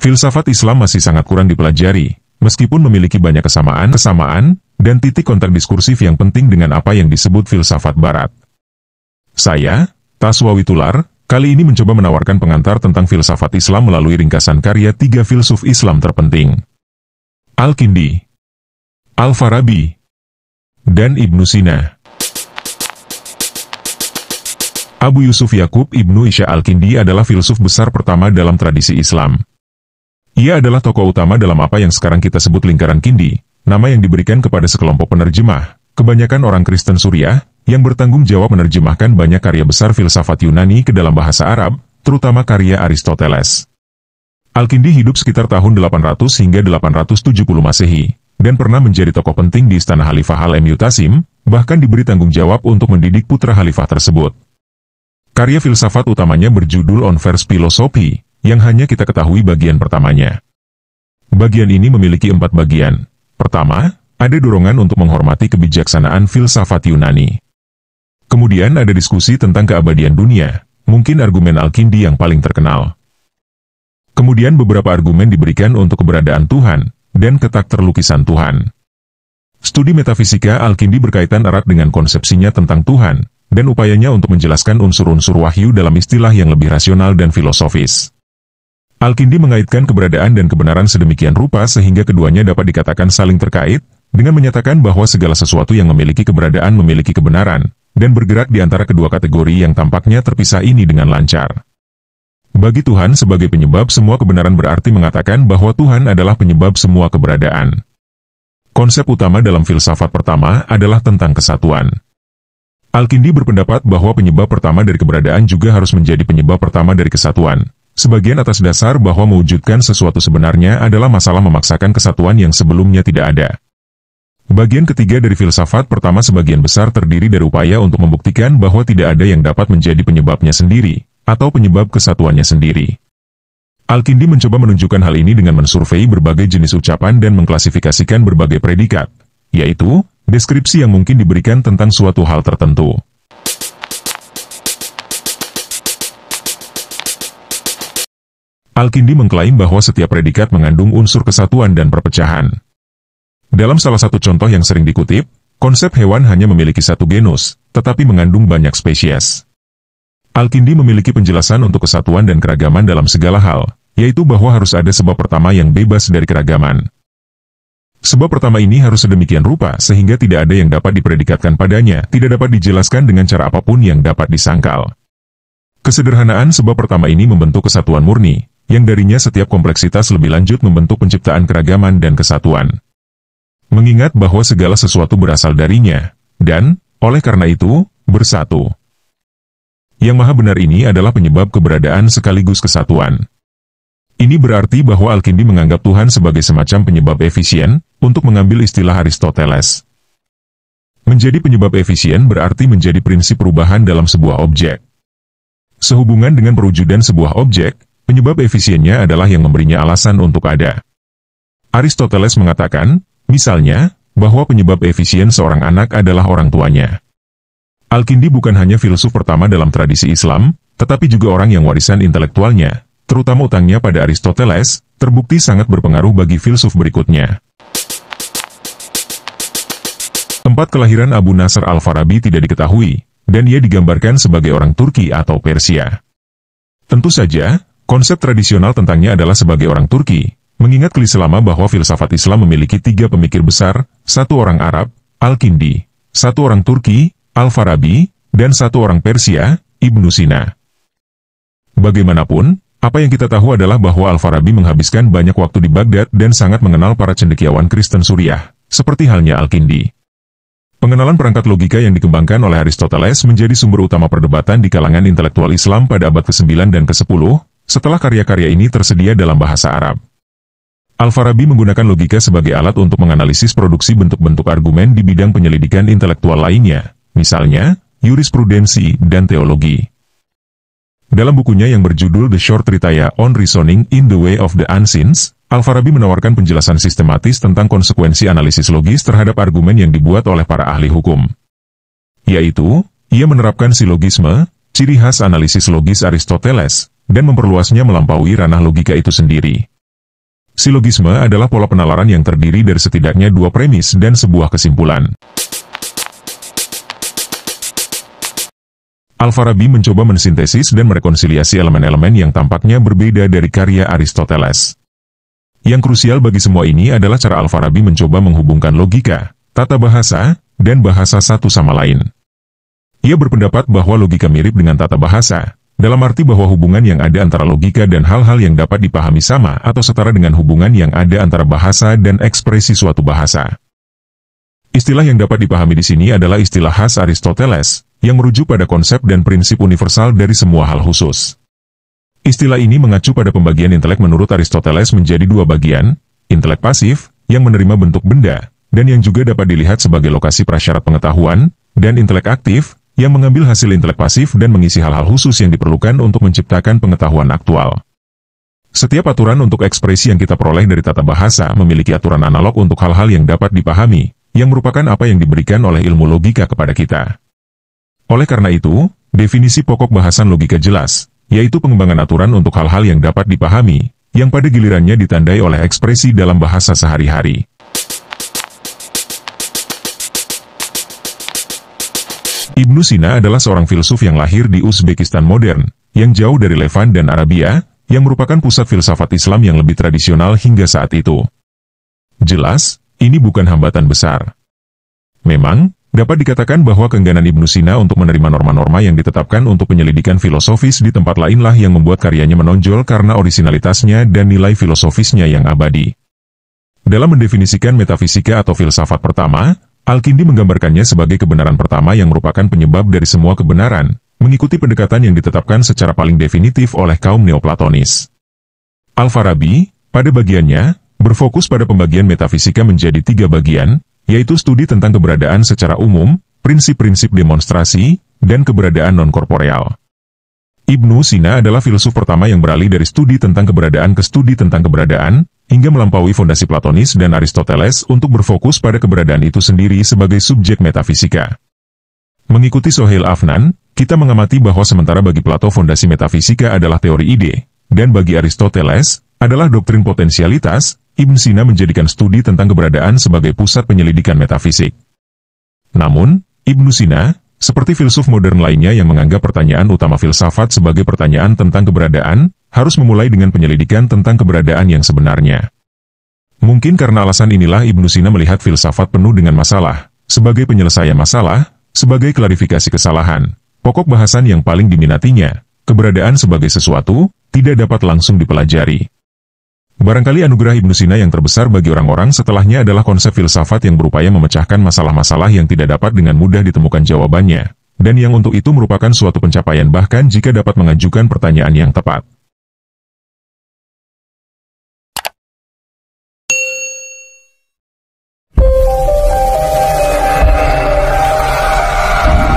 Filsafat Islam masih sangat kurang dipelajari, meskipun memiliki banyak kesamaan, dan titik kontak diskursif yang penting dengan apa yang disebut filsafat Barat. Saya, Taswawi Tular, kali ini mencoba menawarkan pengantar tentang filsafat Islam melalui ringkasan karya 3 filsuf Islam terpenting. Al-Kindi, Al-Farabi, dan Ibnu Sina. Abu Yusuf Yakub Ibnu Isya Al-Kindi adalah filsuf besar pertama dalam tradisi Islam. Ia adalah tokoh utama dalam apa yang sekarang kita sebut lingkaran Kindi, nama yang diberikan kepada sekelompok penerjemah, kebanyakan orang Kristen Suriah, yang bertanggung jawab menerjemahkan banyak karya besar filsafat Yunani ke dalam bahasa Arab, terutama karya Aristoteles. Al-Kindi hidup sekitar tahun 800 hingga 870 Masehi, dan pernah menjadi tokoh penting di istana Khalifah Al-Mu'tasim, bahkan diberi tanggung jawab untuk mendidik putra Khalifah tersebut. Karya filsafat utamanya berjudul On First Philosophy, yang hanya kita ketahui bagian pertamanya. Bagian ini memiliki 4 bagian. Pertama, ada dorongan untuk menghormati kebijaksanaan filsafat Yunani. Kemudian ada diskusi tentang keabadian dunia, mungkin argumen Al-Kindi yang paling terkenal. Kemudian beberapa argumen diberikan untuk keberadaan Tuhan, dan ketak terlukisan Tuhan. Studi metafisika Al-Kindi berkaitan erat dengan konsepsinya tentang Tuhan, dan upayanya untuk menjelaskan unsur-unsur wahyu dalam istilah yang lebih rasional dan filosofis. Al-Kindi mengaitkan keberadaan dan kebenaran sedemikian rupa sehingga keduanya dapat dikatakan saling terkait, dengan menyatakan bahwa segala sesuatu yang memiliki keberadaan memiliki kebenaran, dan bergerak di antara kedua kategori yang tampaknya terpisah ini dengan lancar. Bagi Tuhan sebagai penyebab semua kebenaran berarti mengatakan bahwa Tuhan adalah penyebab semua keberadaan. Konsep utama dalam filsafat pertama adalah tentang kesatuan. Al-Kindi berpendapat bahwa penyebab pertama dari keberadaan juga harus menjadi penyebab pertama dari kesatuan, sebagian atas dasar bahwa mewujudkan sesuatu sebenarnya adalah masalah memaksakan kesatuan yang sebelumnya tidak ada. Bagian ketiga dari filsafat pertama sebagian besar terdiri dari upaya untuk membuktikan bahwa tidak ada yang dapat menjadi penyebabnya sendiri, atau penyebab kesatuannya sendiri. Al-Kindi mencoba menunjukkan hal ini dengan mensurvei berbagai jenis ucapan dan mengklasifikasikan berbagai predikat, yaitu deskripsi yang mungkin diberikan tentang suatu hal tertentu. Al-Kindi mengklaim bahwa setiap predikat mengandung unsur kesatuan dan perpecahan. Dalam salah satu contoh yang sering dikutip, konsep hewan hanya memiliki satu genus, tetapi mengandung banyak spesies. Al-Kindi memiliki penjelasan untuk kesatuan dan keragaman dalam segala hal, yaitu bahwa harus ada sebab pertama yang bebas dari keragaman. Sebab pertama ini harus sedemikian rupa sehingga tidak ada yang dapat dipredikatkan padanya, tidak dapat dijelaskan dengan cara apapun yang dapat disangkal. Kesederhanaan sebab pertama ini membentuk kesatuan murni, yang darinya setiap kompleksitas lebih lanjut membentuk penciptaan keragaman dan kesatuan. Mengingat bahwa segala sesuatu berasal darinya, dan, oleh karena itu, bersatu. Yang maha benar ini adalah penyebab keberadaan sekaligus kesatuan. Ini berarti bahwa Al-Kindi menganggap Tuhan sebagai semacam penyebab efisien, untuk mengambil istilah Aristoteles. Menjadi penyebab efisien berarti menjadi prinsip perubahan dalam sebuah objek. Sehubungan dengan perwujudan sebuah objek, penyebab efisiennya adalah yang memberinya alasan untuk ada. Aristoteles mengatakan, misalnya, bahwa penyebab efisien seorang anak adalah orang tuanya. Al-Kindi bukan hanya filsuf pertama dalam tradisi Islam, tetapi juga orang yang warisan intelektualnya, terutama utangnya pada Aristoteles, terbukti sangat berpengaruh bagi filsuf berikutnya. Tempat kelahiran Abu Nasr Al-Farabi tidak diketahui, dan ia digambarkan sebagai orang Turki atau Persia. Tentu saja, konsep tradisional tentangnya adalah sebagai orang Turki, mengingat klise lama bahwa filsafat Islam memiliki 3 pemikir besar, 1 orang Arab, Al-Kindi, 1 orang Turki, Al-Farabi, dan 1 orang Persia, Ibnu Sina. Bagaimanapun, apa yang kita tahu adalah bahwa Al-Farabi menghabiskan banyak waktu di Baghdad dan sangat mengenal para cendekiawan Kristen Suriah, seperti halnya Al-Kindi. Pengenalan perangkat logika yang dikembangkan oleh Aristoteles menjadi sumber utama perdebatan di kalangan intelektual Islam pada abad ke-9 dan ke-10, setelah karya-karya ini tersedia dalam bahasa Arab. Al-Farabi menggunakan logika sebagai alat untuk menganalisis produksi bentuk-bentuk argumen di bidang penyelidikan intelektual lainnya, misalnya, jurisprudensi dan teologi. Dalam bukunya yang berjudul The Short Treatise on Reasoning in the Way of the Ancients, Al-Farabi menawarkan penjelasan sistematis tentang konsekuensi analisis logis terhadap argumen yang dibuat oleh para ahli hukum. Yaitu, ia menerapkan silogisme, ciri khas analisis logis Aristoteles, dan memperluasnya melampaui ranah logika itu sendiri. Silogisme adalah pola penalaran yang terdiri dari setidaknya dua premis dan sebuah kesimpulan. Al-Farabi mencoba mensintesis dan merekonsiliasi elemen-elemen yang tampaknya berbeda dari karya Aristoteles. Yang krusial bagi semua ini adalah cara Al-Farabi mencoba menghubungkan logika, tata bahasa, dan bahasa satu sama lain. Ia berpendapat bahwa logika mirip dengan tata bahasa, dalam arti bahwa hubungan yang ada antara logika dan hal-hal yang dapat dipahami sama atau setara dengan hubungan yang ada antara bahasa dan ekspresi suatu bahasa. Istilah yang dapat dipahami di sini adalah istilah khas Aristoteles, yang merujuk pada konsep dan prinsip universal dari semua hal khusus. Istilah ini mengacu pada pembagian intelek menurut Aristoteles menjadi dua bagian, intelek pasif, yang menerima bentuk benda, dan yang juga dapat dilihat sebagai lokasi prasyarat pengetahuan, dan intelek aktif, yang mengambil hasil intelek pasif dan mengisi hal-hal khusus yang diperlukan untuk menciptakan pengetahuan aktual. Setiap aturan untuk ekspresi yang kita peroleh dari tata bahasa memiliki aturan analog untuk hal-hal yang dapat dipahami, yang merupakan apa yang diberikan oleh ilmu logika kepada kita. Oleh karena itu, definisi pokok bahasan logika jelas, yaitu pengembangan aturan untuk hal-hal yang dapat dipahami, yang pada gilirannya ditandai oleh ekspresi dalam bahasa sehari-hari. Ibnu Sina adalah seorang filsuf yang lahir di Uzbekistan modern, yang jauh dari Levan dan Arabia, yang merupakan pusat filsafat Islam yang lebih tradisional hingga saat itu. Jelas, ini bukan hambatan besar. Memang, dapat dikatakan bahwa keengganan Ibnu Sina untuk menerima norma-norma yang ditetapkan untuk penyelidikan filosofis di tempat lainlah yang membuat karyanya menonjol karena orisinalitasnya dan nilai filosofisnya yang abadi. Dalam mendefinisikan metafisika atau filsafat pertama, Al-Kindi menggambarkannya sebagai kebenaran pertama yang merupakan penyebab dari semua kebenaran, mengikuti pendekatan yang ditetapkan secara paling definitif oleh kaum Neoplatonis. Al-Farabi, pada bagiannya, berfokus pada pembagian metafisika menjadi tiga bagian, yaitu studi tentang keberadaan secara umum, prinsip-prinsip demonstrasi, dan keberadaan non-korporeal. Ibnu Sina adalah filsuf pertama yang beralih dari studi tentang keberadaan ke studi tentang keberadaan, hingga melampaui fondasi Platonis dan Aristoteles untuk berfokus pada keberadaan itu sendiri sebagai subjek metafisika. Mengikuti Sohail Afnan, kita mengamati bahwa sementara bagi Plato fondasi metafisika adalah teori ide, dan bagi Aristoteles adalah doktrin potensialitas, Ibn Sina menjadikan studi tentang keberadaan sebagai pusat penyelidikan metafisik. Namun, Ibn Sina, seperti filsuf modern lainnya yang menganggap pertanyaan utama filsafat sebagai pertanyaan tentang keberadaan, harus memulai dengan penyelidikan tentang keberadaan yang sebenarnya. Mungkin karena alasan inilah Ibnu Sina melihat filsafat penuh dengan masalah, sebagai penyelesaian masalah, sebagai klarifikasi kesalahan, pokok bahasan yang paling diminatinya, keberadaan sebagai sesuatu, tidak dapat langsung dipelajari. Barangkali anugerah Ibnu Sina yang terbesar bagi orang-orang setelahnya adalah konsep filsafat yang berupaya memecahkan masalah-masalah yang tidak dapat dengan mudah ditemukan jawabannya, dan yang untuk itu merupakan suatu pencapaian bahkan jika dapat mengajukan pertanyaan yang tepat.